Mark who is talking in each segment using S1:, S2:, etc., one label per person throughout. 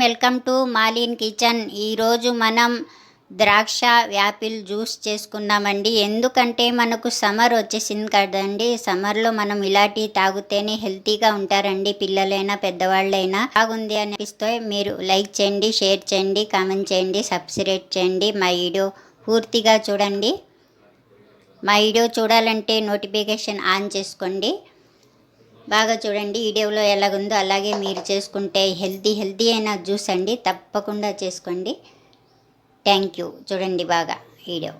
S1: Welcome to మాలిన్ kitchen. ఈరోజు మనం ద్రాక్ష యాపిల్ జ్యూస్ చేసుకుందామండి. ఎందుకంటే మనకు సమ్మర్ వచ్చేసింది కదండి. సమ్మర్లో మనం ఇలాంటివి తాగితేనే హెల్తీగా ఉంటారండి. పిల్లలైనా పెద్దవాళ్ళైనా. బాగుంది అనిపిస్తే మీరు లైక్ చేయండి, షేర్ చేయండి, కామెంట్ చేయండి, సబ్స్క్రైబ్ చేయండి. మా వీడియో పూర్తిగా చూడండి. మా వీడియో చూడాలంటే నోటిఫికేషన్ ఆన్ చేసుకోండి. బాగా చూడండి. వీడియోలో ఎలాగుందో అలాగే మీరు చేసుకుంటే హెల్తీ అయిన జ్యూస్ అండి. తప్పకుండా చేసుకోండి. Thank you. చూడండి బాగా వీడియో.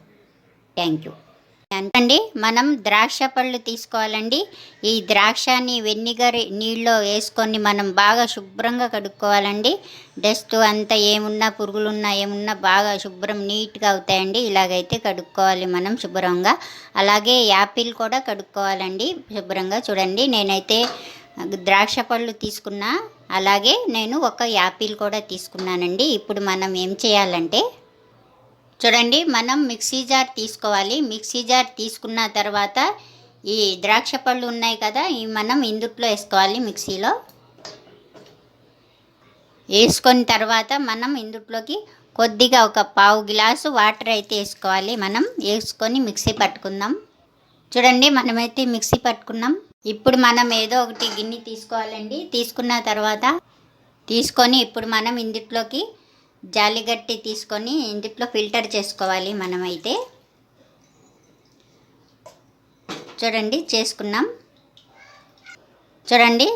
S1: Thank you. అండి మనం ద్రాక్ష పళ్ళు తీసుకోవాలండి. ఈ ద్రాక్షని వెనిగర్ నీళ్ళలో వేసుకొని మనం బాగా శుభ్రంగా కడుక్కోవాలండి. డస్ట్ అంతా ఏమున్నా పురుగులున్నా ఏమున్నా బాగా శుభ్రం నీట్గా అవుతాయండి. ఇలాగైతే కడుక్కోవాలి మనం శుభ్రంగా. అలాగే యాపిల్ కూడా కడుక్కోవాలండి శుభ్రంగా. చూడండి నేనైతే ద్రాక్ష పళ్ళు తీసుకున్నా, అలాగే నేను ఒక యాపిల్ కూడా తీసుకున్నానండి. ఇప్పుడు మనం ఏం చేయాలంటే చూడండి, మనం మిక్సీ జార్ తీసుకోవాలి. మిక్సీ జార్ తీసుకున్న తర్వాత ఈ ద్రాక్ష పళ్ళు ఉన్నాయి కదా, ఇవి మనం ఇందుట్లో వేసుకోవాలి. మిక్సీలో వేసుకొని తర్వాత మనం ఇందుట్లోకి కొద్దిగా ఒక పావు గ్లాసు వాటర్ అయితే వేసుకోవాలి. మనం వేసుకొని మిక్సీ పట్టుకుందాం. చూడండి మనమైతే మిక్సీ పట్టుకున్నాం. ఇప్పుడు మనం ఏదో ఒకటి గిన్నె తీసుకోవాలండి. తీసుకున్న తర్వాత ఇప్పుడు మనం ఇందుట్లోకి జాలిగట్టి తీసుకొని ఇందులో ఫిల్టర్ చేసుకోవాలి. మనమైతే చూడండి చేసుకున్నాం. చూడండి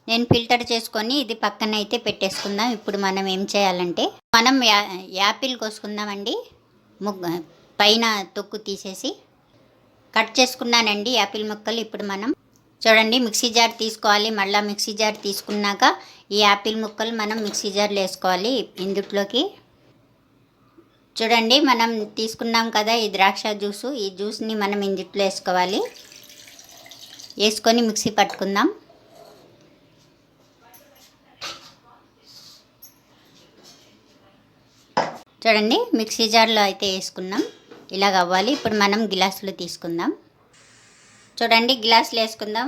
S1: నేను ఫిల్టర్ చేసుకొని ఇది పక్కన అయితే పెట్టేసుకుందాం. ఇప్పుడు మనం ఏం చేయాలంటే మనం యాపిల్ కోసుకుందామండి. పైన తొక్కు తీసేసి కట్ చేసుకున్నానండి యాపిల్ ముక్కలు. ఇప్పుడు మనం చూడండి మిక్సీ జార్ తీసుకోవాలి. మళ్ళీ మిక్సీ జార్ తీసుకున్నాక ఈ యాపిల్ ముక్కలు మనం మిక్సీ జార్లో వేసుకోవాలి. ఇందుట్లోకి చూడండి మనం తీసుకున్నాం కదా ఈ ద్రాక్ష జ్యూసు, ఈ జ్యూస్ని మనం ఇందుట్లో వేసుకోవాలి. వేసుకొని మిక్సీ పట్టుకుందాం. చూడండి మిక్సీ జార్లో అయితే వేసుకున్నాం. ఇలాగ అవ్వాలి. ఇప్పుడు మనం గ్లాసులో తీసుకుందాం. చూడండి గ్లాసులో వేసుకుందాం.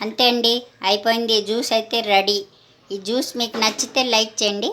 S1: అంతే అండి, అయిపోయింది. జ్యూస్ అయితే రెడీ. ఈ జ్యూస్ మీకు నచ్చితే లైక్ చేయండి.